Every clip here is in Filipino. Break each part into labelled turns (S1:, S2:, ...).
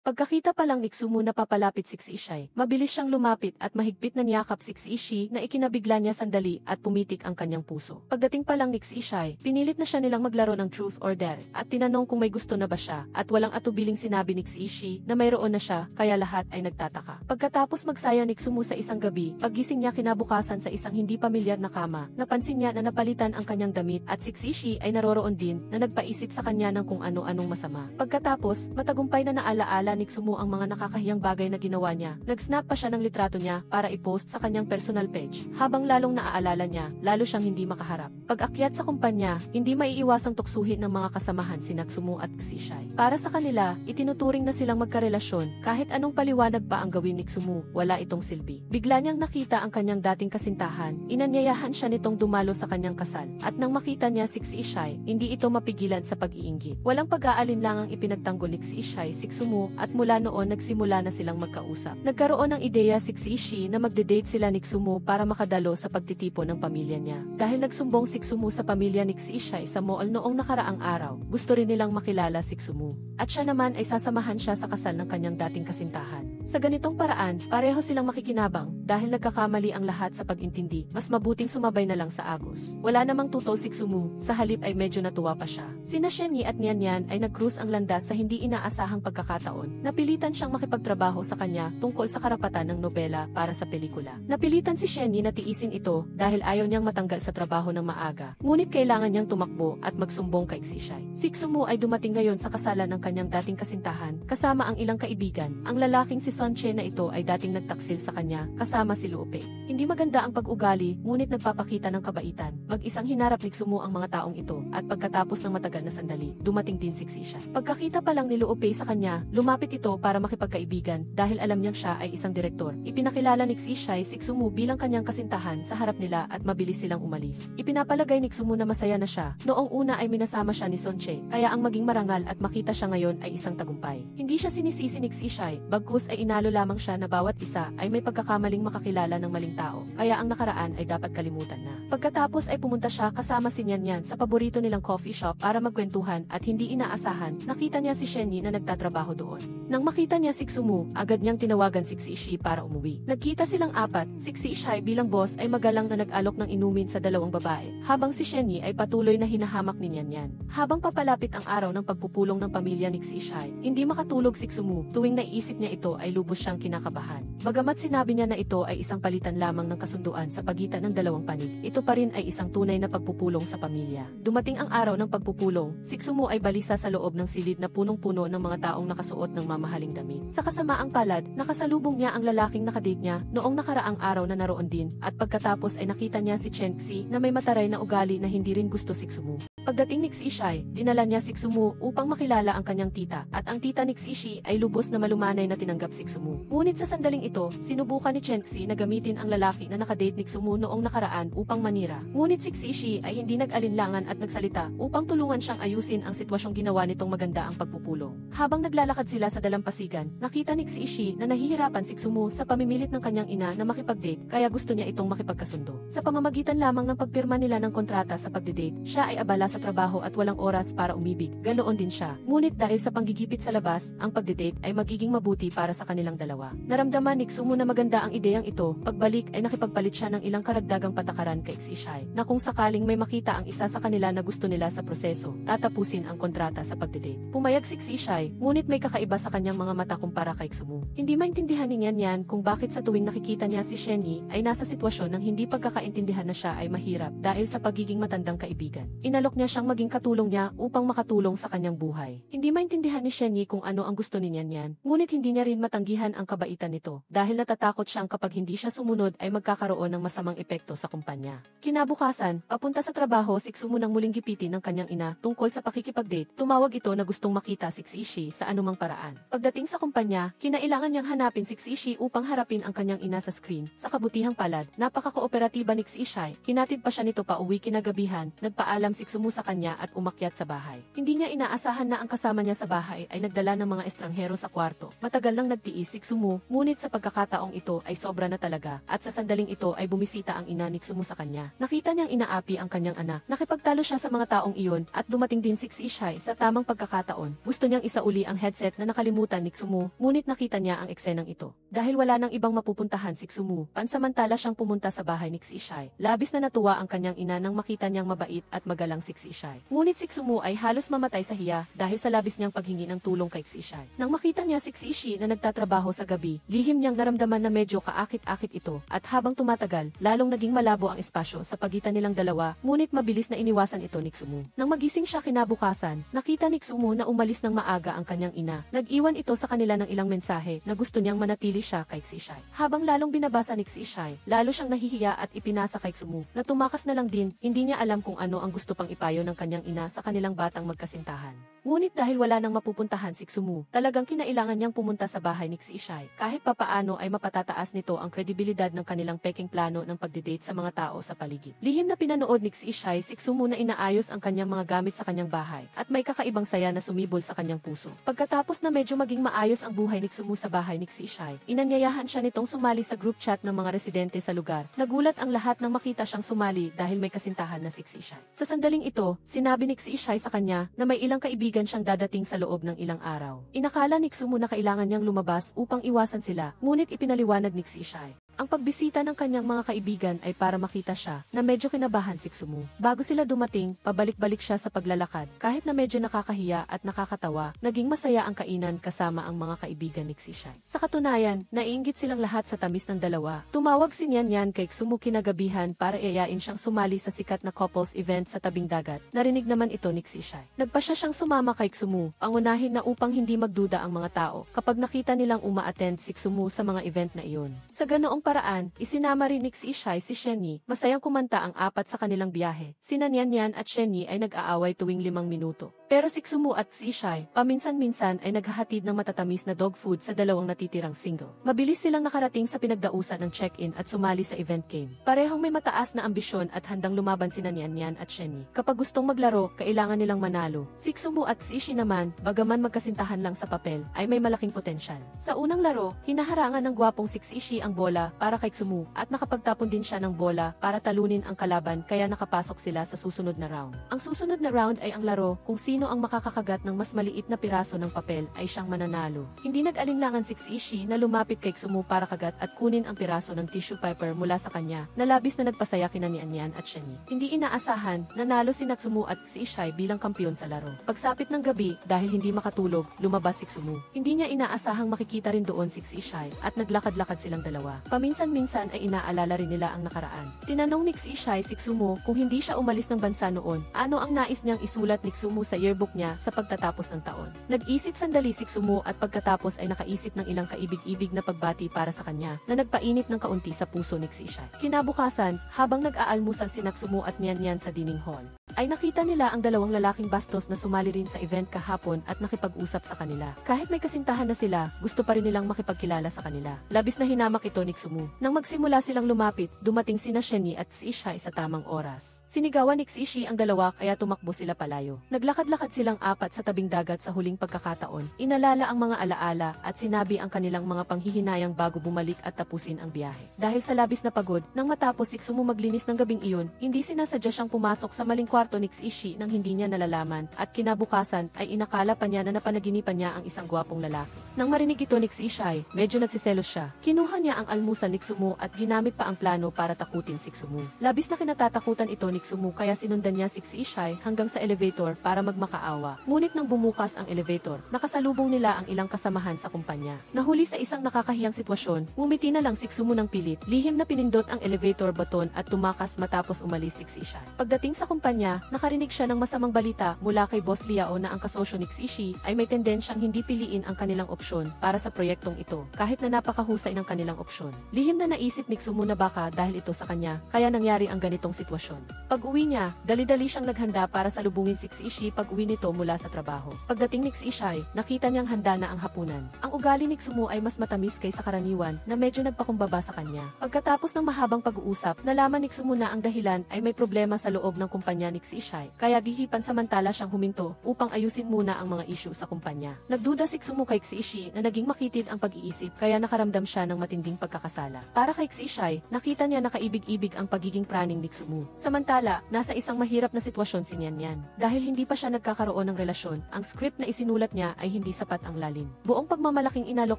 S1: Pagkakita pa lang ni Sumu na papalapit si Ishai, mabilis siyang lumapit at mahigpit na niyakap si Ishi na ikinabigla niya sandali at pumitik ang kanyang puso. Pagdating pa lang ni Ishai, pinilit na siya nilang maglaro ng truth or dare at tinanong kung may gusto na ba siya at walang atubiling sinabi ni Ishi na mayroon na siya kaya lahat ay nagtataka. Pagkatapos magsaya ni Sumu sa isang gabi, paggising niya kinabukasan sa isang hindi pamilyar na kama, napansin niya na napalitan ang kanyang damit at si Ishi ay naroroon din na nagpaisip sa kanya ng kung ano-anong masama. Pagkatapos, matagumpay na naalaala ni Sumu ang mga nakakahiyang bagay na ginawa niya. Nag-snap pa siya ng litrato niya para i-post sa kanyang personal page. Habang lalong naaalala niya, lalo siyang hindi makaharap. Pag-akyat sa kumpanya, hindi maiiwasang tuksuhin ng mga kasamahan si Sumu at Ishai. Para sa kanila, itinuturing na silang magkarelasyon kahit anong paliwanag pa ang gawin ni Sumu, wala itong silbi. Bigla niyang nakita ang kanyang dating kasintahan, inanyayahan siya nitong dumalo sa kanyang kasal. At nang makita niya si Ishai, hindi ito mapigilan sa pag-iinggit. Walang pag-aalinlangang ipinagtanggol ni Ishai si Sumu at mula noon nagsimula na silang magkausap. Nagkaroon ng ideya si Ishi na magde-date sila ni Sumu para makadalo sa pagtitipon ng pamilya niya. Dahil nagsumbong si Sumu sa pamilya ni Ishai sa mall noong nakaraang araw, gusto rin nilang makilala si Sumu. At siya naman ay sasamahan siya sa kasal ng kanyang dating kasintahan. Sa ganitong paraan, pareho silang makikinabang dahil nagkakamali ang lahat sa pag-intindi, mas mabuting sumabay na lang sa agos. Wala namang tutol si Sumu, sa halip ay medyo natuwa pa siya. Sina Shenyi at Nian Nian ay nag-cruise ang landas sa hindi inaasahang pagkakataon. Napilitan siyang makipagtrabaho sa kanya tungkol sa karapatan ng nobela para sa pelikula. Napilitan si Shenyi na tiisin ito dahil ayaw niyang matanggal sa trabaho ng maaga. Ngunit kailangan niyang tumakbo at magsumbong kay Ishai. Si Sumu ay dumating ngayon sa kasalan ng kanyang dating kasintahan, kasama ang ilang kaibigan. Ang lalaking si Son Che na ito ay dating nagtaksil sa kanya, kasama si Luo Pei. Hindi maganda ang pag-ugali, ngunit nagpapakita ng kabaitan. Mag-isang hinarap ni Sumu ang mga taong ito, at pagkatapos ng matagal na sandali, dumating din si Ishai. Pagkakita pa lang ni Luo Pei sa kanya, lumapit ito para makipagkaibigan dahil alam niyang siya ay isang direktor. Ipinakilala ni Ishai si Sumu bilang kanyang kasintahan sa harap nila at mabilis silang umalis. Ipinapalagay ni Sumu na masaya na siya. Noong una ay minasama siya ni Son Che, kaya ang maging marangal at makita siya ngayon ay isang tagumpay. Hindi siya sinisisi ni Ishai, bagkus ay inalo lamang siya na bawat isa ay may pagkakamaling makakilala ng maling tao, kaya ang nakaraan ay dapat kalimutan na. Pagkatapos ay pumunta siya kasama si Nian Nian sa paborito nilang coffee shop para magkwentuhan at hindi inaasahan, nakita niya si Shenyi na nagtatrabaho doon. Nang makita niya si Sumu, agad niyang tinawagan si Ishi para umuwi. Nagkita silang apat, si Ishai bilang boss ay magalang na nag-alok ng inumin sa dalawang babae, habang si Shenyi ay patuloy na hinahamak ni Nian Nian. Habang papalapit ang araw ng pagpupulong ng pamilya ni Ishai, hindi makatulog si Sumu, tuwing naiisip niya ito ay lubos siyang kinakabahan. Bagamat sinabi niya na ito ay isang palitan lamang ng kasunduan sa pagitan ng dalawang panig, ito pa rin ay isang tunay na pagpupulong sa pamilya. Dumating ang araw ng pagpupulong, si Sumu ay balisa sa loob ng silid na punong-puno ng mga taong nakasuot ng mamahaling damit. Sa kasamaang palad, nakasalubong niya ang lalaking nakadate niya noong nakaraang araw na naroon din, at pagkatapos ay nakita niya si Chen Xi na may mataray na ugali na hindi rin gusto si Sumu. Pagdating ni Ishai, dinala niya si Sumu upang makilala ang kanyang tita, at ang tita ni Ishi ay lubos na malumanay na tinanggap si Sumu. Ngunit sa sandaling ito, sinubukan ni Chen Xi na gamitin ang lalaki na nakadate ni Sumu noong nakaraan upang manira. Ngunit si Ishi ay hindi nag-alinlangan at nagsalita upang tulungan siyang ayusin ang sitwasyong ginawa nitong maganda ang pagpupulong. Habang naglalakad sila sa dalampasigan, nakita ni Ishi na nahihirapan si Sumu sa pamimilit ng kanyang ina na makipag-date, kaya gusto niya itong makipagkasundo. Sa pamamagitan lamang ng pagpirma nila ng kontrata sa pagde-date, siya ay abala sa trabaho at walang oras para umibig. Ganoon din siya. Ngunit dahil sa panggigipit sa labas, ang pagde-date ay magiging mabuti para sa kanilang dalawa. Naramdaman ni Sumu na maganda ang ideyang ito. Pagbalik ay nakipagpalit siya ng ilang karagdagang patakaran kay Ishai, na kung sakaling may makita ang isa sa kanila na gusto nila sa proseso, tatapusin ang kontrata sa pagde-date. Pumayag si Ishai, ngunit may kakaiba sa kanyang mga mata kumpara kay Sumu. Hindi maintindihan ni Nian Nian kung bakit sa tuwing nakikita niya si Shenyi ay nasa sitwasyon ng hindi pagkakaintindihan na siya ay mahirap dahil sa pagiging matandang kaibigan. Inalok niya siyang maging katulong niya upang makatulong sa kanyang buhay. Hindi maintindihan ni Shenyi kung ano ang gusto ni Nian Nian, ngunit hindi niya rin matanggihan ang kabaitan nito dahil natatakot siyang kapag hindi siya sumunod ay magkakaroon ng masamang epekto sa kumpanya. Kinabukasan, papunta sa trabaho si Sumu nang muling gipitin ng kanyang ina tungkol sa pakikipag-date. Tumawag ito na gustong makita si Ishi sa anumang paraan. Pagdating sa kumpanya, kinailangan niyang hanapin si Ishi upang harapin ang kanyang ina sa screen. Sa kabutihang palad, napaka-kooperatiba ni Ishai. Hinatid pa siya nito pa uwi kinagabihan. Nagpaalam si Sumu sa kanya at umakyat sa bahay. Hindi niya inaasahan na ang kasama niya sa bahay ay nagdala ng mga estranghero sa kwarto. Matagal nang nagtiis si Sumu, ngunit sa pagkakataong ito ay sobra na talaga, at sa sandaling ito ay bumisita ang ina ni Sumu sa kanya. Nakita niyang inaapi ang kanyang anak. Nakipagtalo siya sa mga taong iyon at dumating din si Ishai sa tamang pagkakataon. Gusto niyang isauli ang headset na nakalimutan ni Sumu, ngunit nakita niya ang eksenang ito. Dahil wala nang ibang mapupuntahan si Sumu, pansamantala siyang pumunta sa bahay ni Ishai. Labis na natuwa ang kanyang ina nang makita niyang mabait at magalang si Ishai. Ngunit si Sumu ay halos mamatay sa hiya dahil sa labis niyang paghingi ng tulong kay Ishai. Nang makita niya si Ishai na nagtatrabaho sa gabi, lihim niyang naramdaman na medyo kaakit-akit ito, at habang tumatagal, lalong naging malabo ang espasyo sa pagitan nilang dalawa, ngunit mabilis na iniwasan ito ni Sumu. Nang magising siya kinabukasan, nakita ni Sumu na umalis ng maaga ang kanyang ina. Nag-iwan ito sa kanila ng ilang mensahe na gusto niyang manatili siya kay Ishai. Habang lalong binabasa ni Ishai, lalo siyang nahihiya at ipinasa kay Sumu na tumakas na lang din. Hindi niya alam kung ano ang gusto pang ipayo ng kanyang ina sa kanilang batang magkasintahan. Ngunit dahil wala nang mapupuntahan si Sumu, talagang kinailangan niyang pumunta sa bahay ni Ishai. Kahit papaano ay mapatataas nito ang kredibilidad ng kanilang peking plano ng pagdidate sa mga tao sa paligid. Lihim na pinanood ni Ishai si Sumu na inaayos ang kanyang mga gamit sa kanyang bahay, at may kakaibang saya na sumibol sa kanyang puso. Pagkatapos na medyo maging maayos ang buhay ni Sumu sa bahay ni Ishai, inanyayahan siya nitong sumali sa group chat ng mga residente sa lugar. Nagulat ang lahat nang makita siyang sumali dahil may kasintahan na si Ishai. Sa sandaling ito, sinabi ni Ishai sa kanya na may ilang kaibigan siyang dadating sa loob ng ilang araw. Inakala ni Sumu na kailangan niyang lumabas upang iwasan sila, ngunit ipinaliwanag ni Ishai. Ang pagbisita ng kanyang mga kaibigan ay para makita siya na medyo kinabahan si Sumu. Bago sila dumating, pabalik-balik siya sa paglalakad. Kahit na medyo nakakahiya at nakakatawa, naging masaya ang kainan kasama ang mga kaibigan ni Ishai. Sa katunayan, naiinggit silang lahat sa tamis ng dalawa. Tumawag si Nyan kay Sumu kinagabihan para iayain siyang sumali sa sikat na couples event sa tabing dagat. Narinig naman ito ni Ishai. Nagpasya siyang sumama kay Sumu, pangunahin na upang hindi magduda ang mga tao kapag nakita nilang uma-attend si Sumu sa mga event na iyon. Sa ganoong paraan, isinama rin ni Ishai si Shenyi. Masayang kumanta ang apat sa kanilang biyahe. Sina Nyan at Shenyi ay nag-aaway tuwing 5 minuto. Pero si Sumu at si Ishai, paminsan-minsan ay naghahatid ng matatamis na dog food sa dalawang natitirang single. Mabilis silang nakarating sa pinagdausan ng check-in at sumali sa event game. Parehong may mataas na ambisyon at handang lumaban sina Nyan at Shenyi. Kapag gustong maglaro, kailangan nilang manalo. Si Sumu at si Ishai naman, bagaman magkasintahan lang sa papel, ay may malaking potensyal. Sa unang laro, hinaharangan ng gwapong si Ishai ang bola para kay Sumu, at nakapagtapon din siya ng bola para talunin ang kalaban, kaya nakapasok sila sa susunod na round. Ang susunod na round ay ang laro kung sino ang makakakagat ng mas maliit na piraso ng papel ay siyang mananalo. Hindi nag-alinlangan si Ishai na lumapit kay Sumu para kagat at kunin ang piraso ng tissue paper mula sa kanya, na labis na nagpasaya kina Nyan at Shenyi. Hindi inaasahan, nanalo si Sumu at si Ishai bilang kampiyon sa laro. Pagsapit ng gabi, dahil hindi makatulog, lumabas si Sumu. Hindi niya inaasahang makikita rin doon si Ishai, at naglakad-lakad silang dalawa. Paminsan-minsan ay inaalala rin nila ang nakaraan. Tinanong ni Ishai si Sumu kung hindi siya umalis ng bansa noon, ano ang nais niyang isulat ni Sumu sa yearbook niya sa pagtatapos ng taon. Nag-isip sandali si Sumu at pagkatapos ay nakaisip ng ilang kaibig-ibig na pagbati para sa kanya na nagpainit ng kaunti sa puso ni Ishai. Kinabukasan, habang nag-aalmusal si Sumu at Nyan sa dining hall, ay nakita nila ang dalawang lalaking bastos na sumali rin sa event kahapon at nakipag-usap sa kanila. Kahit may kasintahan na sila, gusto pa rin nilang makipagkilala sa kanila. Labis na hinamak ito ni Sumu. Nang magsimula silang lumapit, dumating sina Shenyi at si Ishai sa tamang oras. Sinigawan ni Ishai ang dalawa kaya tumakbo sila palayo. Naglakad-lakad silang apat sa tabing dagat sa huling pagkakataon. Inalala ang mga alaala at sinabi ang kanilang mga panghihinayang bago bumalik at tapusin ang biyahe. Dahil sa labis na pagod, nang matapos si Sumu maglinis ng gabing iyon, hindi sinasadya siyang pumasok sa maling kwarto ni Ishai nang hindi niya nalalaman, at kinabukasan ay inakala pa niya na napanaginipan niya ang isang gwapong lalaki. Nang marinig ito ni Ishai, medyo nagsiselos siya. Kinuha niya ang almusal ni Sumu at ginamit pa ang plano para takutin si Sumu. Labis na kinatatakutan ito ni Sumu kaya sinundan niya si Ishai hanggang sa elevator para magmakaawa. Ngunit nang bumukas ang elevator, nakasalubong nila ang ilang kasamahan sa kumpanya. Nahuli sa isang nakakahiyang sitwasyon, ngumiti na lang si Sumu ng pilit. Lihim na pinindot ang elevator button at tumakas matapos umalis si Ishai. Pagdating sa kumpanya, nakarinig siya ng masamang balita mula kay Boss Liao na ang kasosyo ni Ishai ay may tendensyang hindi piliin ang kanilang opsyon para sa proyektong ito, kahit na napakahusay ng kanilang opsyon. Lihim na naisip ni Sumu na baka dahil ito sa kanya, kaya nangyari ang ganitong sitwasyon. Pag-uwi niya, dali-dali siyang naghanda para salubungin si Ishai pag-uwi nito mula sa trabaho. Pagdating ni Ishai, nakita niyang handa na ang hapunan. Ang Ang ugali ni Xumu ay mas matamis kaysa karaniwan na medyo nagpakumbaba sa kanya. Pagkatapos ng mahabang pag-uusap, nalaman ni Xumu na ang dahilan ay may problema sa loob ng kumpanya ni Xishai, kaya gihipan samantala siyang huminto upang ayusin muna ang mga issue sa kumpanya. Nagduda si Xumu kay Xishi na naging makitid ang pag-iisip kaya nakaramdam siya ng matinding pagkakasala. Para kay Xishai, nakita niya na kaibig-ibig ang pagiging praning ni Xumu. Samantala, nasa isang mahirap na sitwasyon si Nian. Dahil hindi pa siya nagkakaroon ng relasyon, ang script na isinulat niya ay hindi sapat ang lalim. Buong pagmamalaking inalok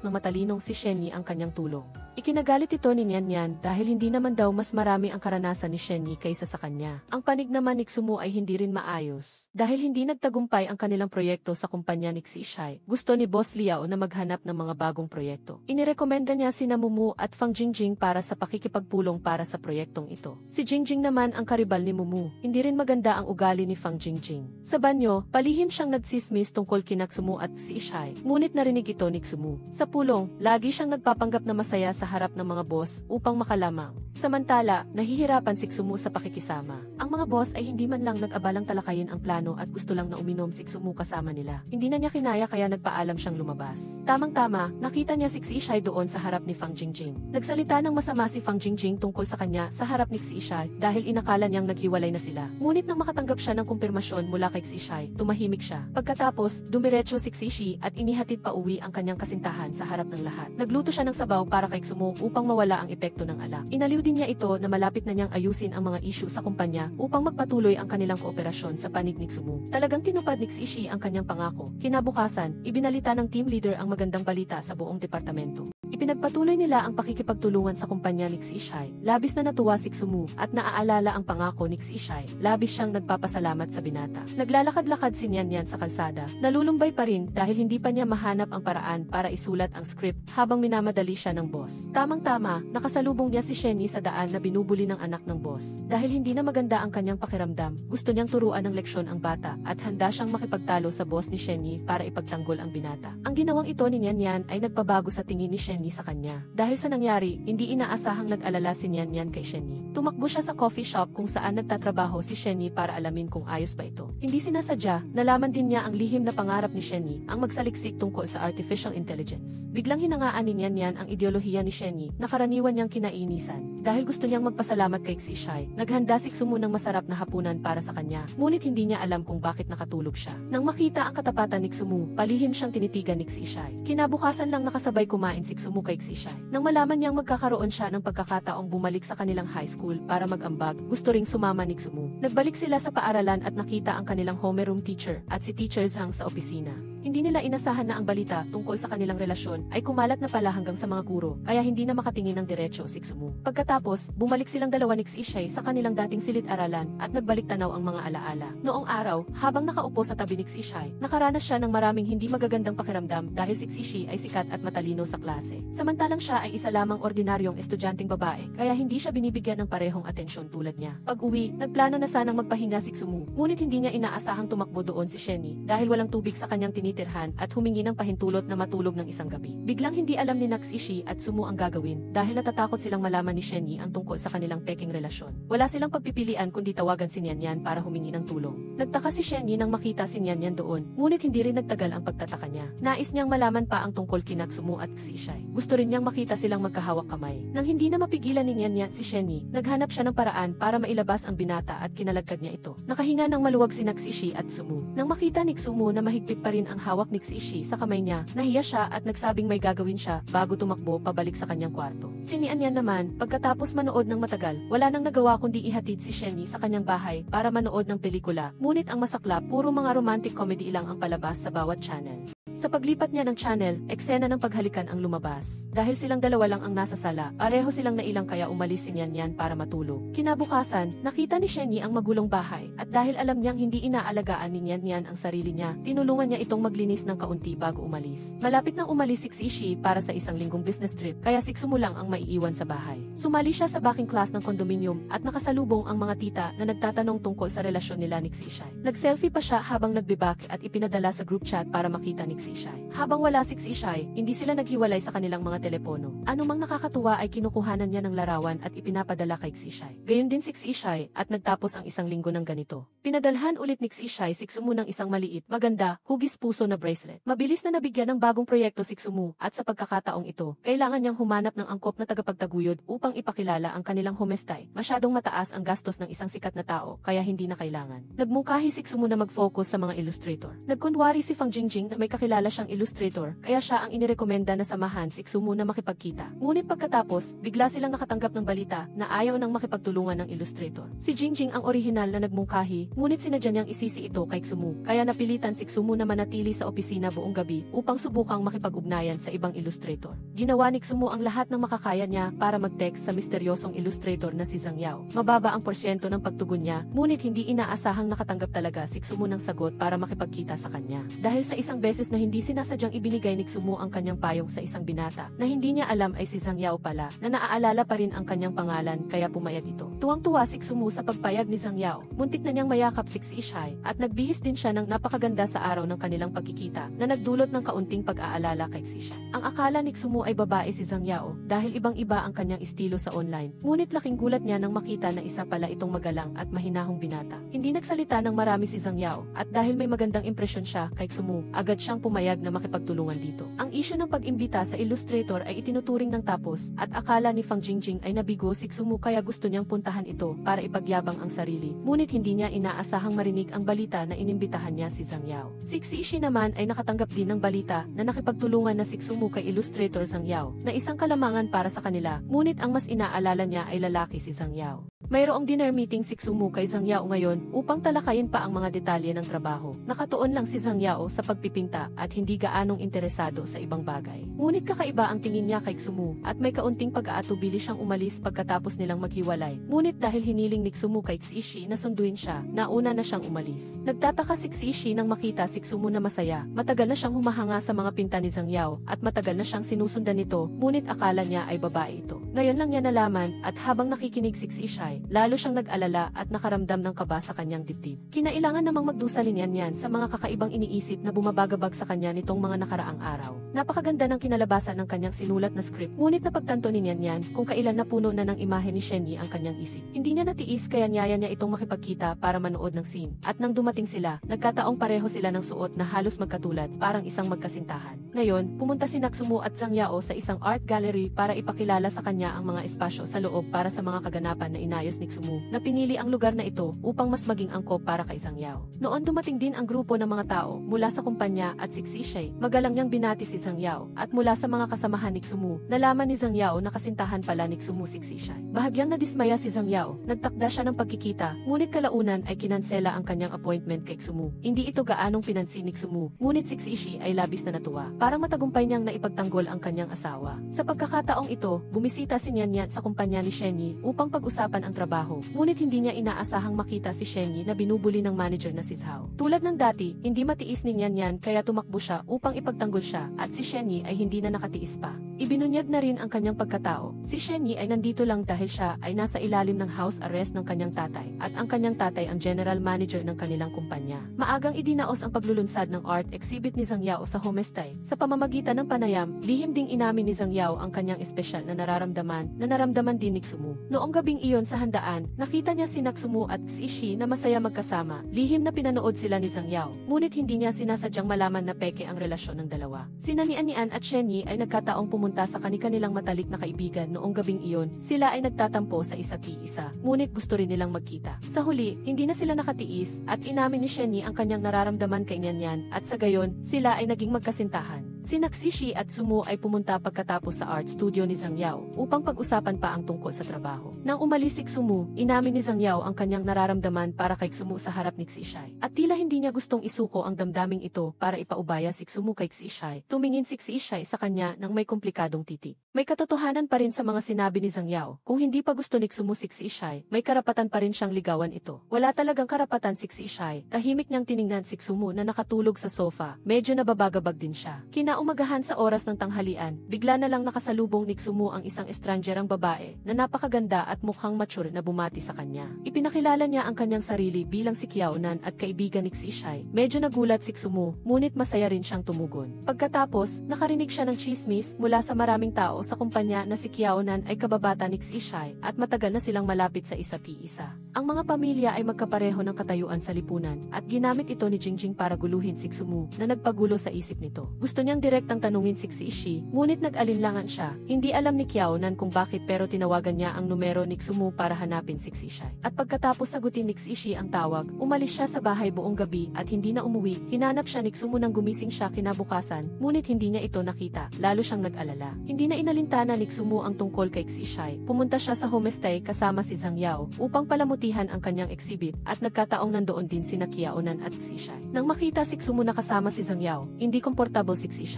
S1: ng matalinong si Shenyi ang kanyang tulong. Ikinagalit ito ni Nian dahil hindi naman daw mas marami ang karanasan ni Shenyi kaysa sa kanya. Ang panig naman ni Xumu ay hindi rin maayos. Dahil hindi nagtagumpay ang kanilang proyekto sa kumpanya ni Xishai, gusto ni Boss Liao na maghanap ng mga bagong proyekto. Inirekomenda niya sina Mumu at Fang Jingjing para sa pakikipagpulong para sa proyektong ito. Si Jingjing naman ang karibal ni Mumu. Hindi rin maganda ang ugali ni Fang Jingjing. Sa banyo, palihim siyang nagsismis tungkol kina Xumu at Xishai. Ngunit narinig ito ni Xumu. Sa pulong, lagi siyang nagpapanggap na masaya sa harap ng mga boss upang makalamang. Samantala, nahihirapan si Xumu sa pakikisama. Ang mga boss ay hindi man lang nag-abalang talakayin ang plano at gusto lang na uminom si Xumu kasama nila. Hindi na niya kinaya kaya nagpaalam siyang lumabas. Tamang-tama, nakita niya si Xishai doon sa harap ni Fang Jingjing. Nagsalita ng masama si Fang Jingjing tungkol sa kanya sa harap ni Xishai dahil inakala niyang naghiwalay na sila. Ngunit nang makatanggap siya ng kumpirmasyon mula kay Xishai, tumahimik siya. Pagkatapos, dumiretso si Xishi at inihatid pa uwi ang kanyang kasintahan sa harap ng lahat. Nagluto siya ng sabaw para kay Xumu upang mawala ang epekto ng alak. Inaliw din niya ito na malapit na niyang ayusin ang mga issue sa kumpanya upang magpatuloy ang kanilang kooperasyon sa panig ni Xumu. Talagang tinupad ni Xishi ang kanyang pangako. Kinabukasan, ibinalita ng team leader ang magandang balita sa buong departamento. Ipinagpatuloy nila ang pakikipagtulungan sa kumpanya ni Xishai. Labis na natuwa si Xumu at naaalala ang pangako ni Xishai. Labis siyang nagpapasalamat sa binata. Naglalakad-lakad si Nian sa kalsada. Nalulumbay pa rin dahil hindi pa niya mahanap ang paraan para isulat ang script habang minamadali siya ng boss. Tamang-tama, nakasalubong niya si Shenyi sa daan na binubuli ng anak ng boss. Dahil hindi na maganda ang kanyang pakiramdam, gusto niyang turuan ng leksyon ang bata at handa siyang makipagtalo sa boss ni Shenyi para ipagtanggol ang binata. Ang ginawang ito ni Nian ay nagpabago sa tingin ni Shenyi sa kanya. Dahil sa nangyari, hindi inaasahang nag-alala si Nian kay Shenyi. Tumakbo siya sa coffee shop kung saan nagtatrabaho si Shenyi para alamin kung ayos ba ito. Hindi sinasadya, nalaman din niya ang lihim na pangarap ni Shenyi, ang magsaliksik tungkol sa artificial intelligence. Biglang hinangaan ni Nian ang ideolohiya ni Shenyi na karaniwan niyang kinainisan. Dahil gusto niyang magpasalamat kay Xishai, naghanda si Xumu ng masarap na hapunan para sa kanya, ngunit hindi niya alam kung bakit nakatulog siya. Nang makita ang katapatan ni Xumu, palihim siyang tinitigan ni Xishai. Kinabukasan lang nakasabay kumain si Xumu kay Xishai. Nang malaman niyang magkakaroon siya ng pagkakataong bumalik sa kanilang high school para mag-ambag, gusto ring sumama ni Xumu. Nagbalik sila sa paaralan at nakita ang kanilang homeroom teacher at si Teacher Zhang sa opisina. Hindi nila inasahan na ang balita tungkol sa kanilang relasyon ay kumalat na pala hanggang sa mga guro, kaya hindi na makatingin ng diretso si Xumu. Pagkatapos, bumalik silang dalawa ni Xishai sa kanilang dating silid-aralan at nagbalik tanaw ang mga alaala. Noong araw, habang nakaupo sa tabi ni Xishai, nakaranas siya ng maraming hindi magagandang pakiramdam dahil si Xishi ay sikat at matalino sa klase. Samantalang siya ay isa lamang ordinaryong estudyanteng babae, kaya hindi siya binibigyan ng parehong atensyon tulad niya. Pag-uwi, nagplano na sanang magpahinga si Xumu, ngunit hindi niya inaasahang tumakbo doon si Shenyi dahil walang tubig sa kanyang tinitirhan at humingi ng pahintulot na matulog ng isang gabi. Biglang hindi alam ni Xishi at Xumu ang gagawin dahil natatakot silang malaman ni Shenyi ang tungkol sa kanilang peking relasyon. Wala silang pagpipilian kundi tawagan si Nian para humingi ng tulong. Nagtaka si Shenyi nang makita si Nian doon, ngunit hindi rin nagtagal ang pagtataka niya. Nais niyang malaman pa ang tungkol kina Xumu at Xishai. Gusto rin niyang makita silang magkahawak kamay. Nang hindi na mapigilan ni Nian si Shenyi, naghanap siya ng paraan para mailabas ang binata at kinalagkad niya ito. Nakahinga ng maluwag si Xishi at Xumu. Nang makita ni Xumu na mahigpit pa rin ang hawak ni Xishi sa kamay niya, nahiya siya at nagsabing may gagawin siya bago tumakbo pabalik sa kanyang kwarto. Si Nian naman, pagkatapos manood ng matagal, wala nang nagawa kundi ihatid si Shenyi sa kanyang bahay para manood ng pelikula. Ngunit ang masaklap, puro mga romantic comedy lang ang palabas sa bawat channel. Sa paglipat niya ng channel, eksena ng paghalikan ang lumabas. Dahil silang dalawa lang ang nasa sala, pareho silang nailang kaya umalis si Nian para matulog. Kinabukasan, nakita ni Shenyi ang magulong bahay, at dahil alam niyang hindi inaalagaan ni Nian ang sarili niya, tinulungan niya itong maglinis ng kaunti bago umalis. Malapit nang umalis si Xishi para sa isang linggong business trip, kaya si Xumu lang ang maiiwan sa bahay. Sumali siya sa backing class ng kondominium at nakasalubong ang mga tita na nagtatanong tungkol sa relasyon nila ni Xishai. Nag-selfie pa siya habang nagbibak at ipinadala sa group chat para makita ni Ishai. Habang wala si Ishai, hindi sila naghiwalay sa kanilang mga telepono. Anumang nakakatuwa ay kinukuhanan niya ng larawan at ipinapadala kay Ishai. Gayon din si Ishai at nagtapos ang isang linggo ng ganito. Pinadalhan ulit ni Ishai si Sumu ng isang maliit, maganda, hugis puso na bracelet. Mabilis na nabigyan ng bagong proyekto si Sumu at sa pagkakataong ito, kailangan niyang humanap ng angkop na tagapagtaguyod upang ipakilala ang kanilang homestay. Masyadong mataas ang gastos ng isang sikat na tao kaya hindi na kailangan. Nagmungkahi si Sumu na mag-focus sa mga illustrator. Nagkunwari si Fang Jingjing na may kakilala siyang illustrator kaya siya ang inirekomenda na samahan si Sumu na makipagkita. Ngunit pagkatapos, bigla silang nakatanggap ng balita na ayaw nang makipagtulungan ng illustrator. Si Jingjing ang orihinal na nagmungkahi, ngunit sinadya niyang isisi ito kay Sumu. Kaya napilitan si Sumu na manatili sa opisina buong gabi upang subukang makipag-ugnayan sa ibang illustrator. Ginawa ni Sumu ang lahat ng makakaya niya para mag-text sa misteryosong illustrator na si Zhang Yao. Mababa ang porsyento ng pagtugon niya, ngunit hindi inaasahang nakatanggap talaga si Sumu ng sagot para makipagkita sa kanya. Dahil sa isang beses na hindi sinasadyang ibinigay ni Sumu ang kanyang payong sa isang binata, na hindi niya alam ay si Zhang Yao pala, na naaalala pa rin ang kanyang pangalan kaya pumayag ito. Tuwang-tuwa si Sumu sa pagpayag ni Zhang Yao, muntik na niyang mayakap si Ishai, at nagbihis din siya ng napakaganda sa araw ng kanilang pagkikita, na nagdulot ng kaunting pag-aalala kay Ishai. Ang akala ni Sumu ay babae si Zhang Yao, dahil ibang-iba ang kanyang estilo sa online, ngunit laking gulat niya nang makita na isa pala itong magalang at mahinahong binata. Hindi nagsalita ng marami si Zhang Yao, at dahil may magandang impresyon siya kay Sumu, agad siyang pumayag na makipagtulungan dito. Ang isyu ng pag-imbita sa illustrator ay itinuturing ng tapos, at akala ni Fang Jingjing ay nabigo si Sumu kaya gusto niyang puntahan ito para ipagyabang ang sarili, ngunit hindi niya inaasahang marinig ang balita na inimbitahan niya si Zhang Yao. Si Ishi naman ay nakatanggap din ng balita na nakipagtulungan na si Sumu kay illustrator Zhang Yao, na isang kalamangan para sa kanila, ngunit ang mas inaalala niya ay lalaki si Zhang Yao. Mayroong dinner meeting si Sumu kay Zhang Yao ngayon upang talakayin pa ang mga detalye ng trabaho. Nakatuon lang si Zhang Yao sa pagpipinta at hindi gaanong interesado sa ibang bagay. Ngunit kakaiba ang tingin niya kay Sumu at may kaunting pag-aatubili siyang umalis pagkatapos nilang maghiwalay. Ngunit dahil hiniling ni Sumu kay Ishi na sunduin siya, nauna na siyang umalis. Nagtataka si Ishi nang makita si Sumu na masaya. Matagal na siyang humahanga sa mga pinta ni Zhang Yao at matagal na siyang sinusundan nito, ngunit akala niya ay babae ito. Ngayon lang niya nalaman at habang nakikinig si Ishai, lalo siyang nag-alala at nakaramdam ng kaba sa kanyang dibdib. Kinailangan namang magdusa ni Nian sa mga kakaibang iniisip na bumabagabag sa kanya nitong mga nakaraang araw. Napakaganda ng kinalabasan ng kanyang sinulat na script, ngunit napagtanto ni Nian kung kailan napuno na ng imahe ni Shenyi ang kanyang isip. Hindi niya natiis kaya niyaya niya itong makipagkita para manood ng scene. At nang dumating sila, nagkataong pareho sila ng suot na halos magkatulad, parang isang magkasintahan. Ngayon, pumunta si Sumu at Zhang Yao sa isang art gallery para ipakilala sa kanya ang mga espasyo sa loob para sa mga kaganapan na inayos ni Sumu, na pinili ang lugar na ito upang mas maging angkop para kay Zhang Yao. Noon dumating din ang grupo ng mga tao mula sa kumpanya at si Ishai. Magalang niyang binati si Zhang Yao at mula sa mga kasamahan ni Sumu, nalaman ni Zhang Yao na kasintahan pala ni Sumu si Ishai. Bahagyang nadismaya si Zhang Yao, nagtakda siya ng pagkikita, ngunit kalaunan ay kinansela ang kanyang appointment kay Sumu. Hindi ito gaanong pinansin ni Sumu, ngunit si Ishai ay labis na natuwa. Parang matagumpay niyang naipagtanggol ang kanyang asawa. Sa pagkakataong ito, bumisita si Nian sa kumpanya ni Shenyi upang pag-usapan ang trabaho, ngunit hindi niya inaasahang makita si Shenyi na binubuli ng manager na si Zhao. Tulad ng dati, hindi matiis ni Nian kaya tumakbo siya upang ipagtanggol siya at si Shenyi ay hindi na nakatiis pa. Ibinunyag na rin ang kanyang pagkatao. Si Shenyi ay nandito lang dahil siya ay nasa ilalim ng house arrest ng kanyang tatay at ang kanyang tatay ang general manager ng kanilang kumpanya. Maagang idinaos ang paglulunsad ng art exhibit ni Zhang Yao sa homestay. Sa pamamagitan ng panayam, lihim ding inamin ni Zhang Yao ang kanyang espesyal na naramdaman din ni Sumu. Noong gabing iyon sa handaan, nakita niya si Sumu at Ishi na masaya magkasama. Lihim na pinanood sila ni Zhang Yao, ngunit hindi niya sinasadyang malaman na peke ang relasyon ng dalawa. Sina Nian at Shenyi ay nagkataong pumunta sa kanilang matalik na kaibigan noong gabing iyon. Sila ay nagtatampo sa isa't isa, ngunit gusto rin nilang magkita. Sa huli, hindi na sila nakatiis at inamin ni Shenyi ang kanyang nararamdaman kay Nian at sa gayon, sila ay naging magkasintahan. Sina Ishi at Sumu ay pumunta pagkatapos sa art studio ni Zhang Yao upang pag-usapan pa ang tungkol sa trabaho. Nang umalis si Sumu, inamin ni Zhang Yao ang kanyang nararamdaman para kay Sumu sa harap ni Ishai. At tila hindi niya gustong isuko ang damdaming ito para ipaubaya si Sumu kay Ishai. Tumingin si Ishai sa kanya nang may komplikadong titik. May katotohanan pa rin sa mga sinabi ni Zhang Yao. Kung hindi pa gusto ni Sumu si Ishai, may karapatan pa rin siyang ligawan ito. Wala talagang karapatan si Ishai. Tahimik niyang tiningnan si Sumu na nakatulog sa sofa. Medyo nababagabag din siya. Kinaumagahan sa oras ng tanghalian, bigla na lang nakasalubong ni Xumu ang isang estrangerang babae na napakaganda at mukhang mature na bumati sa kanya. Ipinakilala niya ang kanyang sarili bilang si Qiaonan at kaibigan ni Xishai. Medyo nagulat si Xumu, ngunit masaya rin siyang tumugon. Pagkatapos, nakarinig siya ng chismis mula sa maraming tao sa kumpanya na si Qiaonan ay kababata ni Xishai at matagal na silang malapit sa isa't isa. Ang mga pamilya ay magkapareho ng katayuan sa lipunan at ginamit ito ni Jingjing para guluhin si Xumu na nagpagulo sa isip nito. Gusto niyang direktang tanungin si Xishi, ngunit nag-alinlangan siya. Hindi alam ni Qiaonan kung bakit pero tinawagan niya ang numero ni Xumu para hanapin si Xishai. At pagkatapos sagutin ni Xishi ang tawag, umalis siya sa bahay buong gabi at hindi na umuwi. Hinanap siya ni Xumu nang gumising siya kinabukasan, ngunit hindi niya ito nakita. Lalo siyang nag-alala. Hindi na inalintana ni Xumu ang tungkol kay Xishai. Pumunta siya sa homestay kasama si Zhang Yao upang palamutihan ang kanyang exhibit at nagkataong nandoon din sina Qiaonan at Xishai. Nang makita si Xumu na kasama si Zhang Yao, hindi komportable si Xishai.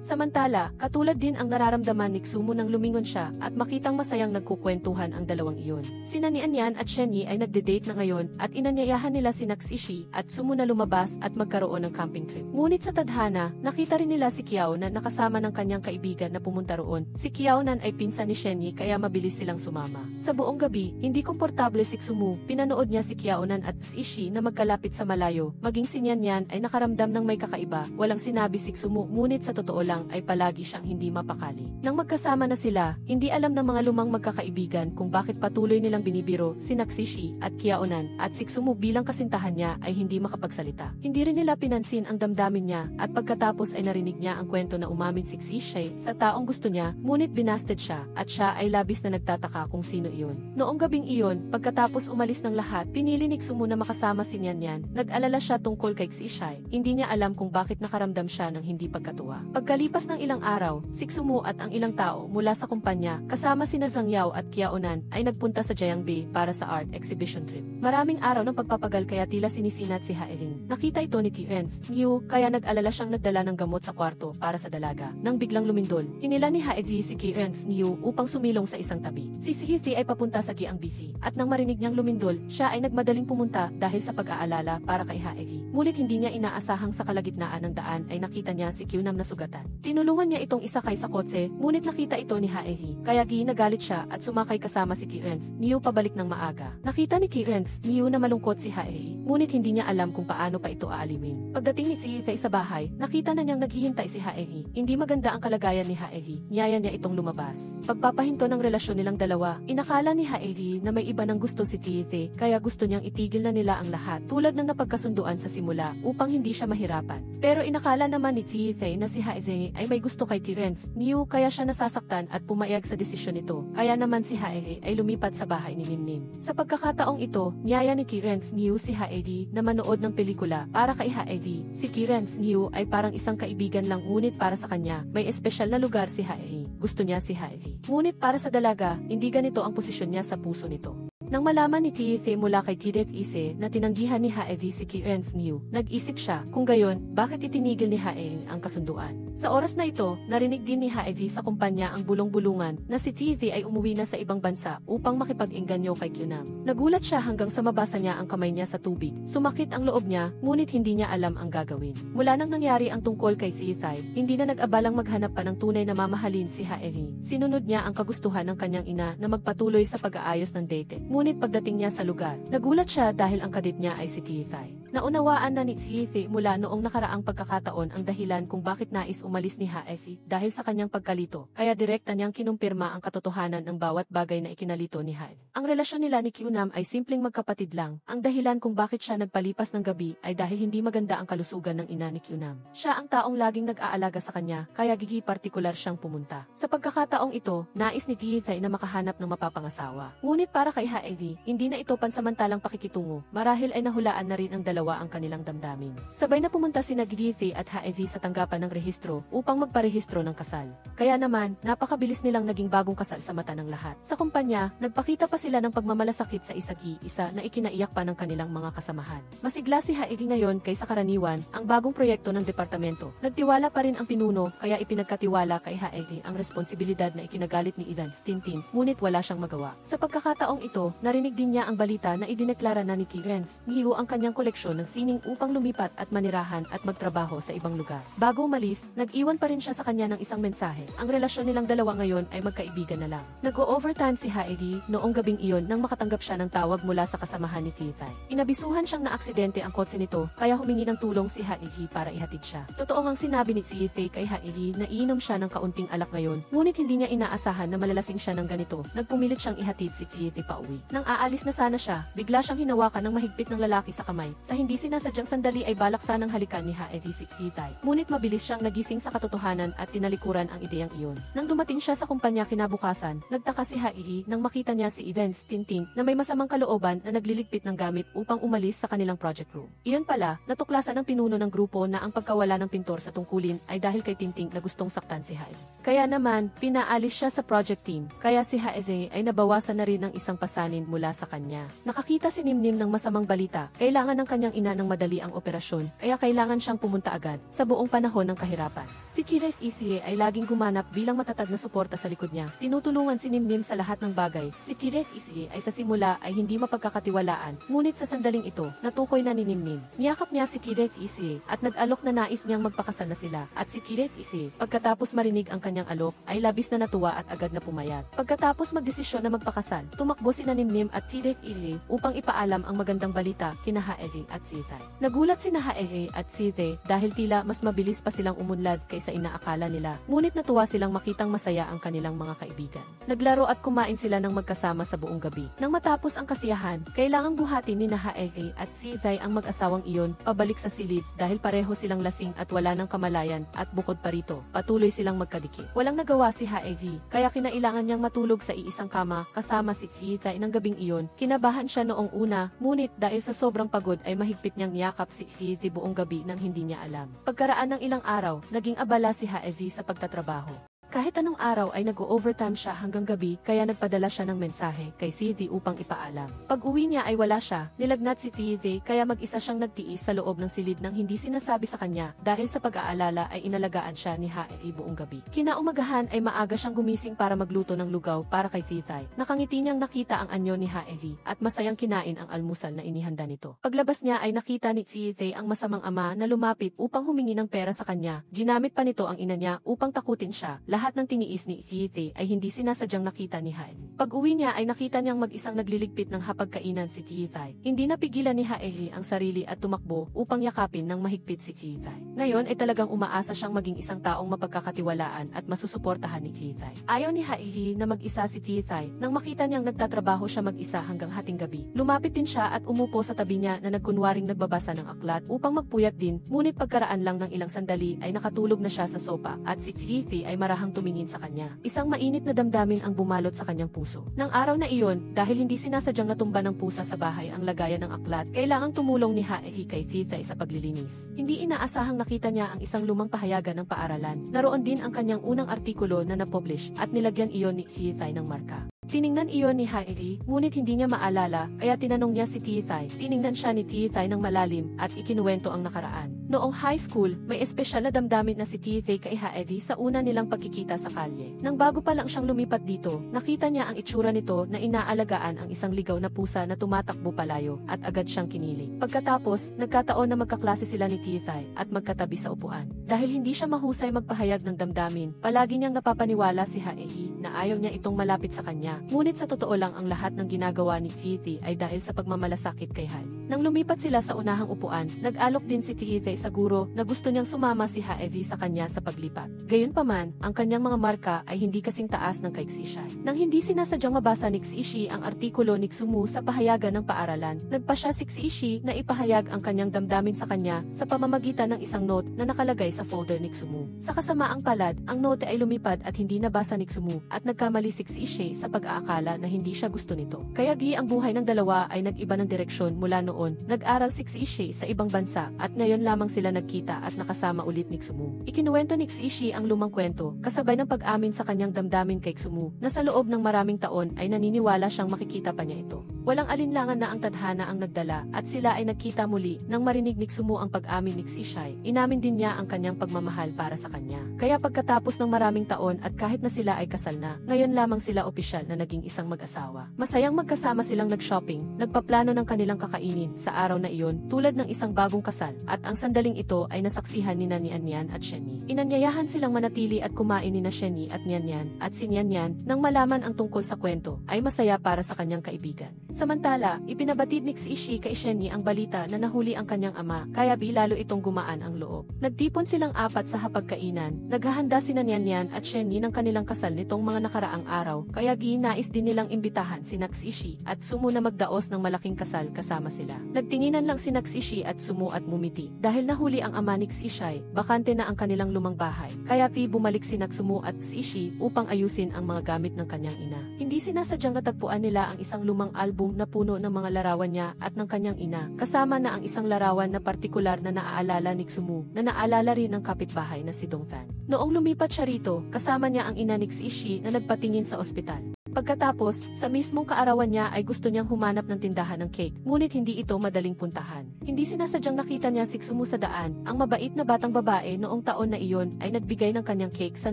S1: Samantala, katulad din ang nararamdaman ni Xumu nang lumingon siya at makitang masayang nagkukwentuhan ang dalawang iyon. Sina ni Anyan at Shenyi ay nagde-date na ngayon at inanyayahan nila si Xishi at Xumu na lumabas at magkaroon ng camping trip. Ngunit sa tadhana, nakita rin nila si Qiaonan na nakasama ng kanyang kaibigan na pumunta roon. Si Qiaonan ay pinsan ni Shenyi kaya mabilis silang sumama. Sa buong gabi, hindi komportable si Xumu. Pinanood niya si Qiaonan at Xishi na magkalapit sa malayo. Maging si Nyan ay nakaramdam ng may kakaiba. Walang sinabi si Xumu, ngunit sa totoo lang ay palagi siyang hindi mapakali. Nang magkasama na sila, hindi alam ng mga lumang magkakaibigan kung bakit patuloy nilang binibiro si Xishi at Qiaonan at si Xumu bilang kasintahan niya ay hindi makapagsalita. Hindi rin nila pinansin ang damdamin niya at pagkatapos ay narinig niya ang kwento na umamin si Xishai sa taong gusto niya, ngunit binasted siya at siya ay labis na nagtataka kung sino iyon. Noong gabing iyon, pagkatapos umalis ng lahat, pinili ni Xumu na makasama si Nyan. Nag-alala siya tungkol kay Xishai. Hindi niya alam kung bakit nakaramdam siya ng hindi pagkatuwa. Pagkalipas ng ilang araw, si Xumu at ang ilang tao mula sa kumpanya, kasama sina Zhang Yao at Qiaonan, ay nagpunta sa Jiangbi para sa art exhibition trip. Maraming araw ng pagpapagal kaya tila sinisinat si Haeling. Nakita ito ni T-Renz Niu, kaya nag-alala siyang nagdala ng gamot sa kwarto para sa dalaga. Nang biglang lumindol, hinila ni Haeji si T-Renz Niu upang sumilong sa isang tabi. Si Hithi ay papunta sa Jiangbi at nang marinig niyang lumindol, siya ay nagmadaling pumunta dahil sa pag-aalala para kay Haeji. Ngunit hindi niya inaasahang sa kalagitnaan ng daan ay nakita niya si Qnam na sugatan. Tinulungan niya itong isakay sa kotse, ngunit nakita ito ni Haeji, kaya ginagalit siya at sumakay kasama si T-Renz Niu pabalik ng maaga. Nakita ni T-Renz Niu na malungkot si Haeji, ngunit hindi niya alam kung paano pa ito aalimin. Pagdating ni Hithi sa bahay, nakita na niyang naghihintay si Haeji. Hindi maganda ang kalagayan ni Haeji, niyaya niya itong lumabas. Pagpapahinto ng relasyon nilang dalawa, inakala ni Haeji na may iba ng gusto si Hithi, kaya gusto niyang itigil na nila ang lahat tulad ng napagkasunduan sa simula upang hindi siya mahirapan. Pero inakala naman ni Hithi na si Haeji ay may gusto kay T-Renz Niu kaya siya nasasaktan at pumayag sa desisyon nito. Kaya naman si Haeji ay lumipat sa bahay ni Nimnim. Sa pagkakataong ito, niyaya ni T-Renz Niu si Haeji na manood ng pelikula para kay Haeji. Si T-Renz Niu ay parang isang kaibigan lang ngunit para sa kanya, may espesyal na lugar si Haeji. Gusto niya si Haeji. Ngunit para sa dalaga, hindi ganito ang posisyon niya sa puso nito. Nang malaman ni Hithi mula kay Tidek Ise na tinanggihan ni Haeji si T-Renz Niu, nag-isip siya kung gayon, bakit itinigil ni Haeji ang kasunduan. Sa oras na ito, narinig din ni Haeji sa kumpanya ang bulong-bulungan na si Hithi ay umuwi na sa ibang bansa upang makipag-engganyo kay Qnam. Nagulat siya hanggang sa mabasa niya ang kamay niya sa tubig. Sumakit ang loob niya, ngunit hindi niya alam ang gagawin. Mula nang nangyari ang tungkol kay Hithi, hindi na nag-abalang maghanap pa ng tunay na mamahalin si Haeji. Sinunod niya ang kagustuhan ng kanyang ina na magpatuloy sa pag-aayos ng date. Ngunit pagdating niya sa lugar, nagulat siya dahil ang kadit niya ay si Hithi. Naunawaan na ni Hithi mula noong nakaraang pagkakataon ang dahilan kung bakit nais umalis ni Haeji dahil sa kanyang pagkalito, kaya direkta niyang kinumpirma ang katotohanan ng bawat bagay na ikinalito ni Haeji. Ang relasyon nila ni Qnam ay simpleng magkapatid lang. Ang dahilan kung bakit siya nagpalipas ng gabi ay dahil hindi maganda ang kalusugan ng ina ni Qnam. Siya ang taong laging nag-aalaga sa kanya, kaya partikular siyang pumunta. Sa pagkakataong ito, nais ni Hithi na makahanap ng mapapangasawa. Ngunit para kay Haeji, hindi na ito pansamantalang pakikitungo, marahil ay nahulaan na rin ang dalawa ang kanilang damdamin. Sabay na pumunta sina Hithi at Haeji sa tanggapan ng rehistro upang magparehistro ng kasal. Kaya naman, napakabilis nilang naging bagong kasal sa mata ng lahat. Sa kumpanya, nagpakita pa sila ng pagmamalasakit sa isa't-isa na ikinaiyak pa ng kanilang mga kasamahan. Masigla si Haeji ngayon kaysa karaniwan, ang bagong proyekto ng departamento. Nagtiwala pa rin ang pinuno, kaya ipinagkatiwala kay Haeji ang responsibilidad na ikinagalit ni Ivan Stintin, ngunit wala siyang magawa. Sa pagkakataong ito, narinig din niya ang balita na idineklara na ni T-Renz Niu ang kanyang koleksyon ito ng sining upang lumipat at manirahan at magtrabaho sa ibang lugar. Bago umalis, nag-iwan pa rin siya sa kanya ng isang mensahe. Ang relasyon nilang dalawa ngayon ay magkaibigan na lang. Nag-o-overtime si Haedi noong gabing iyon nang makatanggap siya ng tawag mula sa kasamahan ni Titay. Inabisuhan siyang na-aksidente ang kotse nito, kaya humingi ng tulong si Haedi para ihatid siya. Totoo ngang sinabi ni Titay kay Haedi na iinom siya ng kaunting alak ngayon, ngunit hindi niya inaasahan na malalasing siya ng ganito. Nagpumilit siyang ihatid si Titay pauwi. Nang aalis na sana siya, bigla siyang hinawakan ng mahigpit ng lalaki sa kamay. Sa hindi sinasadyang sandali ay balak sanang halikan ni Haedi si Titay. Ngunit mabilis siyang nagising sa katotohanan at tinalikuran ang ideyang iyon. Nang dumating siya sa kumpanya kinabukasan, nagtaka si Haedi nang makita niya si Evans Tinting na may masamang kalooban na nagliligpit ng gamit upang umalis sa kanilang project room. Iyon pala, natuklasan ng pinuno ng grupo na ang pagkawala ng pintor sa tungkulin ay dahil kay Tinting na gustong saktan si Haedi. Kaya naman, pinaalis siya sa project team, kaya si Haedi ay nabawasan na rin ng isang pasanin mula sa kanya. Nakakita si Nimnim ng masamang balita, kailangan ng kanyang ina ng madali ang operasyon, kaya kailangan siyang pumunta agad sa buong panahon ng kahirapan. Si Kireth Isie ay laging gumanap bilang matatag na suporta sa likod niya. Tinutulungan si Nimnim sa lahat ng bagay. Si Kireth Isie ay sa simula ay hindi mapagkakatiwalaan, ngunit sa sandaling ito, natukoy na ni Nimnim. Niyakap niya si Kireth Isie at nag-alok na nais niyang magpakasal na sila. At si Kireth Isie, pagkatapos marinig ang kanyang alok, ay labis na natuwa at agad na pumayag. Pagkatapos magdesisyon na magpakasal, tumakbo si Nimnim at Kireth Isie upang ipaalam ang magandang balita kina Haedi at Titay. Nagulat si Haedi at Titay dahil tila mas mabilis pa silang umunlad kaysa inaakala nila. Ngunit natuwa silang makitang masaya ang kanilang mga kaibigan. Naglaro at kumain sila ng magkasama sa buong gabi. Nang matapos ang kasiyahan, kailangang buhatin ni Haedi at Titay ang mag-asawang iyon pabalik sa silid dahil pareho silang lasing at wala ng kamalayan at bukod pa rito, patuloy silang magkadikit. Walang nagawa si Haedi, kaya kinailangan niyang matulog sa iisang kama kasama si Titay ng gabing iyon. Kinabahan siya noong una, ngunit dahil sa sobrang pagod ay mahigpit niyang niyakap si Titay buong gabi nang hindi niya alam. Pagkaraan ng ilang araw, naging abala si Haedi sa pagtatrabaho. Kahit anong araw ay nag-o-overtime siya hanggang gabi kaya nagpadala siya ng mensahe kay Titay upang ipaalam. Pag-uwi niya ay wala siya, nilagnat si Titay kaya mag-isa siyang nagtiis sa loob ng silid nang hindi sinasabi sa kanya dahil sa pag-aalala ay inalagaan siya ni Haedi buong gabi. Kinaumagahan ay maaga siyang gumising para magluto ng lugaw para kay Titay. Nakangiti niyang nakita ang anyo ni Haedi at masayang kinain ang almusal na inihanda nito. Paglabas niya ay nakita ni Titay ang masamang ama na lumapit upang humingi ng pera sa kanya. Ginamit pa nito ang ina niya upang takutin siya. Lahat ng tiniis ni Titay ay hindi sinasadyang nakita ni Haedi. Pag-uwi niya ay nakita niyang mag-isang nagliligpit ng hapagkainan si Titay. Hindi napigilan ni Haedi ang sarili at tumakbo upang yakapin ng mahigpit si Titay. Ngayon ay talagang umaasa siyang maging isang taong mapagkakatiwalaan at masusuportahan ni Titay. Ayaw ni Haedi na mag-isa si Titay nang makita niyang nagtatrabaho siya mag-isa hanggang hating gabi. Lumapit din siya at umupo sa tabi niya na nagkunwaring nagbabasa ng aklat upang magpuyat din, ngunit pagkaraan lang ng ilang sandali ay nakatulog na siya sa sopa at si Titay ay marahang tumingin sa kanya. Isang mainit na damdamin ang bumalot sa kanyang puso. Nang araw na iyon, dahil hindi sinasadyang natumba ng pusa sa bahay ang lagayan ng aklat, kailangang tumulong ni Haedi kay Titay sa paglilinis. Hindi inaasahang nakita niya ang isang lumang pahayagan ng paaralan. Naroon din ang kanyang unang artikulo na na-publish at nilagyan iyon ni Titay ng marka. Tiningnan iyon ni Haedi, ngunit hindi niya maalala, kaya tinanong niya si Titay. Tiningnan siya ni Titay ng malalim at ikinuwento ang nakaraan. Noong high school, may espesyal na damdamin na si Titay kay Haedi sa una nilang pagkikita sa kalye. Nang bago pa lang siyang lumipat dito, nakita niya ang itsura nito na inaalagaan ang isang ligaw na pusa na tumatakbo palayo at agad siyang kinilig. Pagkatapos, nagkataon na magkaklase sila ni Titay at magkatabi sa upuan. Dahil hindi siya mahusay magpahayag ng damdamin, palagi niyang napapaniwala si Haedi na ayaw niya itong malapit sa kanya. Ngunit sa totoo lang ang lahat ng ginagawa ni Titay ay dahil sa pagmamalasakit kay Haedi. Nang lumipat sila sa unahang upuan, nag-alok din si Titay sa guro na gusto niyang sumama si Haedi sa kanya sa paglipat. Gayunpaman, ang kanyang mga marka ay hindi kasing taas ng kay Xishai. Nang hindi sinasadyang mabasa ni Xishi ang artikulo ni Xumu sa pahayagan ng paaralan, nagpa siya si Xishi na ipahayag ang kanyang damdamin sa kanya sa pamamagitan ng isang note na nakalagay sa folder ni Xumu. Sa kasamaang palad, ang note ay lumipad at hindi nabasa ni Xumu at nagkamali si Xishi sa pag-aakala na hindi siya gusto nito. Kaya ang buhay ng dalawa ay nag-iba ng direksyon mula noon. Nag-aral si Xishi sa ibang bansa at ngayon lamang sila nagkita at nakasama ulit ni Xumu. Ikinuwento ni Xishi ang lumang kwento, kasabay ng pag-amin sa kanyang damdamin kay Xumu, na sa loob ng maraming taon ay naniniwala siyang makikita pa niya ito. Walang alinlangan na ang tadhana ang nagdala at sila ay nagkita muli nang marinig ni Xumu ang pag-amin ni Xishai. Inamin din niya ang kanyang pagmamahal para sa kanya. Kaya pagkatapos ng maraming taon at kahit na sila ay kasal na, ngayon lamang sila opisyal na naging isang mag-asawa. Masayang magkasama silang nag-shopping, nagpaplano ng kanilang kakainin paningin sa araw na iyon tulad ng isang bagong kasal at ang sandaling ito ay nasaksihan ni Nian Yan at Shenny. Inanyayahan silang manatili at kumain ni Shenny at Nian Yan at si Nian Yan nang malaman ang tungkol sa kwento ay masaya para sa kanyang kaibigan. Samantala, ipinabatid ni Xishi kay Shenny ang balita na nahuli ang kanyang ama kaya lalo itong gumaan ang loob. Nagtipon silang apat sa hapagkainan, naghahanda si Nian Yan at Shenny ng kanilang kasal nitong mga nakaraang araw kaya nais din nilang imbitahan si Xishi at Sumu na magdaos ng malaking kasal kasama sila. Nagtinginan lang si Xishi at Sumu at mumiti dahil nahuli ang ama ni Xishi, bakante na ang kanilang lumang bahay kaya bumalik si Sumu at Xishi upang ayusin ang mga gamit ng kanyang ina. Hindi sinasadyang natagpuan nila ang isang lumang album na puno ng mga larawan niya at ng kanyang ina, kasama na ang isang larawan na partikular na naaalala ni Sumu na naalala rin ng kapitbahay na si Dongfan. Noong lumipat siya rito, kasama niya ang ina ni Xishi na nagpatingin sa ospital. Pagkatapos, sa mismong kaarawan niya ay gusto niyang humanap ng tindahan ng cake, ngunit hindi ito madaling puntahan. Hindi sinasadyang nakita niya si Sumu sa daan, ang mabait na batang babae noong taon na iyon ay nagbigay ng kanyang cake sa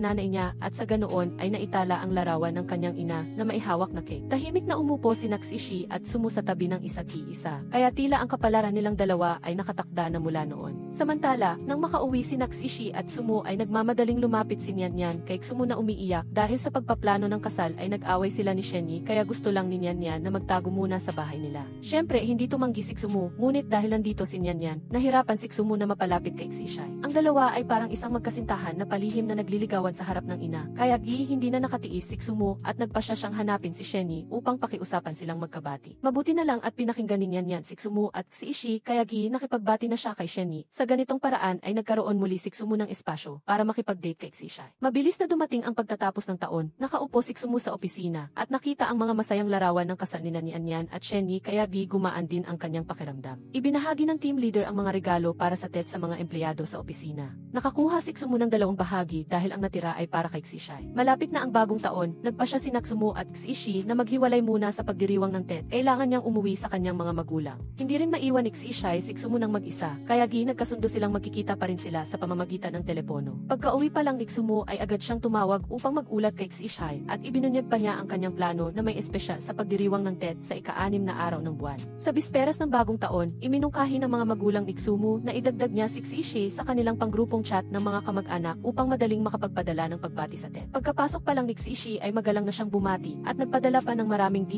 S1: nanay niya at sa ganoon ay naitala ang larawan ng kanyang ina na maihawak na cake. Tahimik na umupo si Xishi at Sumu sa tabi ng isa't iisa, kaya tila ang kapalaran nilang dalawa ay nakatakda na mula noon. Samantala, nang makauwi si Xishi at Sumu ay nagmamadaling lumapit si Nian Yan kay Sumu na umiiyak dahil sa pagpaplano ng kasal ay nag-away sila ni Shenny kaya gusto lang ni Nian Yan na magtago muna sa bahay nila. Syempre, hindi tumanggi si Sumu, ngunit dahil nandito si Nian Yan, nahirapan si Sumu na mapalapit kay Xishi. Ang dalawa ay parang isang magkasintahan na palihim na nagliligawan sa harap ng ina, kaya hindi na nakatiis si Sumu at nagpasya siyang hanapin si Shenny upang pakiusapan silang magkabati. Mabuti na lang at pinakinggan ni Nian Yan si Sumu at Xishi kaya nakipagbati na siya kay Shenny. Sa ganitong paraan ay nagkaroon muli si Sumu ng espasyo para makipag-date kay Xishi. Mabilis na dumating ang pagtatapos ng taon, nakaupo si Sumu sa opisina at nakita ang mga masayang larawan ng kasal ni Nian Yan at Shenny kaya gumaan din ang kanyang pakiramdam. Ibinahagi ng team leader ang mga regalo para sa Tet sa mga empleyado sa opisina. Nakakuha si Sumu ng 2 bahagi dahil ang natira ay para kay Xishi. Malapit na ang bagong taon, nagpasya si Sumu at Xishi na maghiwalay muna sa pagdiriwang ng Tet. Kailangan niyang umuwi sa kanyang mga magulang. Hindi rin maiwan ni Xishi si Sumu ng mag-isa, kaya nagkasundo silang magkikita pa rin sila sa pamamagitan ng telepono. Pagka-uwi pa lang ni Sumu ay agad siyang tumawag upang mag-ulat kay Xishi at ibinunyag pa niya ang kanyang plano na may espesyal sa pagdiriwang ng Tet sa ika-6 na araw ng buwan. Sa bisperas ng bagong taon, iminungkahi ng mga magulang ni Sumu na idagdag niya si Xishi sa kanilang panggrupong chat ng mga kamag-anak upang madaling makapagpadala ng pagbati sa Tet. Pagkapasok pa lang ni Xishi ay magalang na siyang bumati at nagpadala pa ng maraming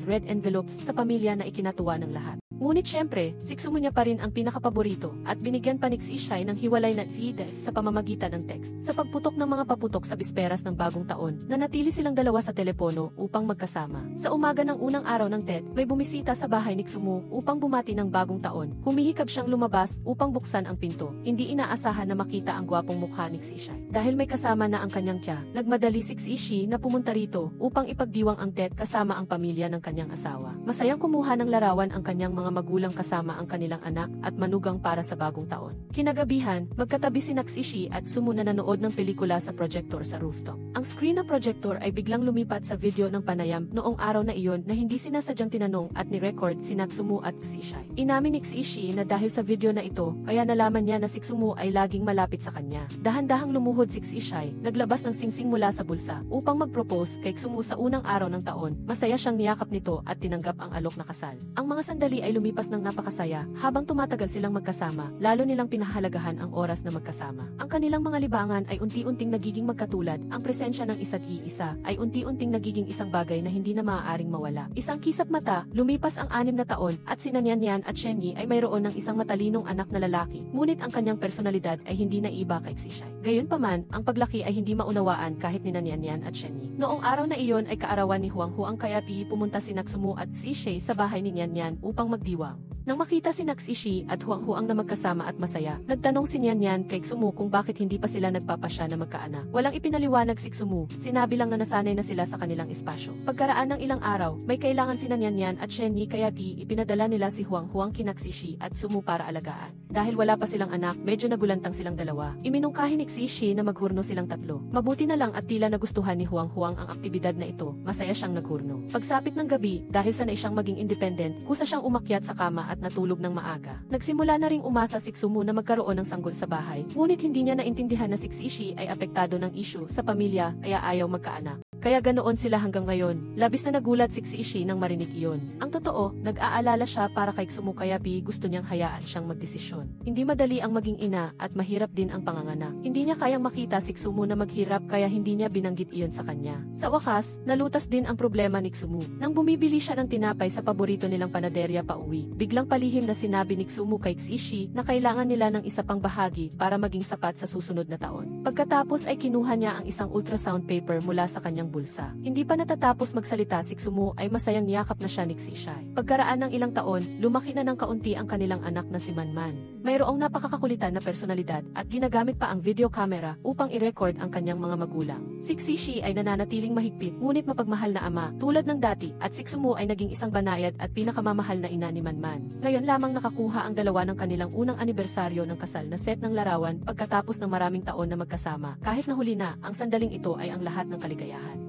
S1: red envelopes sa pamilya na ikinatuwa ng lahat. Ngunit syempre, si Sumu niya pa rin ang pinakapaborito at binigyan pa ni Xishi ng hiwalay na feed sa pamamagitan ng text. Sa pagputok ng mga paputok sa bisperas ng bagong taon, nanatili silang dalawa sa telepono upang magkasama. Sa umaga ng unang araw ng Tet, may bumisita sa bahay ni Sumu upang bumati ng bagong taon. Humihikab siyang lumabas upang buksan ang pinto. Hindi inaasahan na makita ang gwapong mukha ni Xishi. Dahil may kasama na ang kanyang tiya, nagmadali si Xishi na pumunta rito upang ipagdiwang ang Tet kasama ang pamilya ng kanyang asawa. Masayang kumuha ng larawan ang kanyang mga magulang kasama ang kanilang anak at manugang para sa bagong taon. Kinagabihan, magkatabi si Xishi at Sumu na nanood ng pelikula sa projector sa rooftop. Ang screen ng projector ay biglang lumipat sa video ng panayam noong araw na iyon na hindi sinasadyang tinanong at ni-record si Sumu at Xishi. Inamin ni Xishi na dahil sa video na ito, kaya nalaman niya na si Sumu ay laging malapit sa kanya. Dahan-dahang lumuhod si Xishi, naglabas ng singsing mula sa bulsa upang mag-propose kay Sumu sa unang araw ng taon. Masaya siyang niyakap nito at tinanggap ang alok na kasal. Ang mga sandali ay lumipas ng napakasaya habang tumatagal silang magkasama, lalo nilang pinahalagahan ang oras na magkasama. Ang kanilang mga libangan ay unti-unting nagiging magkatulad, ang presensya ng isa't iisa ay unti-unting nagiging isang bagay na hindi na maaaring mawala. Isang kisap mata, lumipas ang 6 na taon at si Nian Yan at Shenny ay mayroon ng isang matalinong anak na lalaki, ngunit ang kanyang personalidad ay hindi naiba kay Xishi. Gayunpaman, ang paglaki ay hindi maunawaan kahit ni Nian Yan at Shenny. Noong araw na iyon ay kaarawan ni Huang Huang kaya pumunta si Sumu at Xishi sa bahay ni Nian Yan upang magdiwang. Nang makita si Xishi at Huang Huang na magkasama at masaya, nagtanong si Nian Yan kay Sumu kung bakit hindi pa sila nagpapasya na magkaanak. Walang ipinaliwanag si Sumu, sinabi lang na nasanay na sila sa kanilang espasyo. Pagkaraan ng ilang araw, may kailangan si Nian Yan at Shenny kaya ipinadala nila si Huang Huang kina Xishi at Sumu para alagaan. Dahil wala pa silang anak, medyo nagulantang silang dalawa. Iminungkahi ni Xishi na maghurno silang tatlo. Mabuti na lang at tila nagustuhan ni Huang Huang ang aktibidad na ito, masaya siyang naghurno. Pagsapit ng gabi, dahil sanay siyang maging independent, kusa siyang umakyat sa kama at natulog ng maaga. Nagsimula na ring umasa si Sumu na magkaroon ng sanggol sa bahay, ngunit hindi niya naintindihan na si Xishi ay apektado ng issue sa pamilya kaya ayaw magkaanak. kaya ganoon sila hanggang ngayon. Labis na nagulat si Ishi nang marinig iyon. Ang totoo, nag-aalala siya para kay Tsumu kaya gusto niyang hayaan siyang magdesisyon. Hindi madali ang maging ina at mahirap din ang panganganak. Hindi niya kayang makita si Tsumu na maghirap kaya hindi niya binanggit iyon sa kanya. Sa wakas, nalutas din ang problema ni Tsumu. Nang bumibili siya ng tinapay sa paborito nilang panaderya pauwi, biglang palihim na sinabi ni Tsumu kay Ishi na kailangan nila ng isa pang bahagi para maging sapat sa susunod na taon. Pagkatapos ay kinuha niya ang isang ultrasound paper mula sa kanyang bulsa. Hindi pa natatapos magsalita si Tsumu ay masayang niyakap na siya ni Ishai. Pagkaraan ng ilang taon, lumaki na ng kaunti ang kanilang anak na si Manman. Mayroong napakakakulitan na personalidad at ginagamit pa ang video camera upang i-record ang kanyang mga magulang. Si Ishi ay nananatiling mahigpit ngunit mapagmahal na ama tulad ng dati at si Tsumu ay naging isang banayad at pinakamamahal na ina ni Manman. Ngayon lamang nakakuha ang dalawa ng kanilang unang anibersaryo ng kasal na set ng larawan pagkatapos ng maraming taon na magkasama. Kahit na huli na, ang sandaling ito ay ang lahat ng kaligayahan.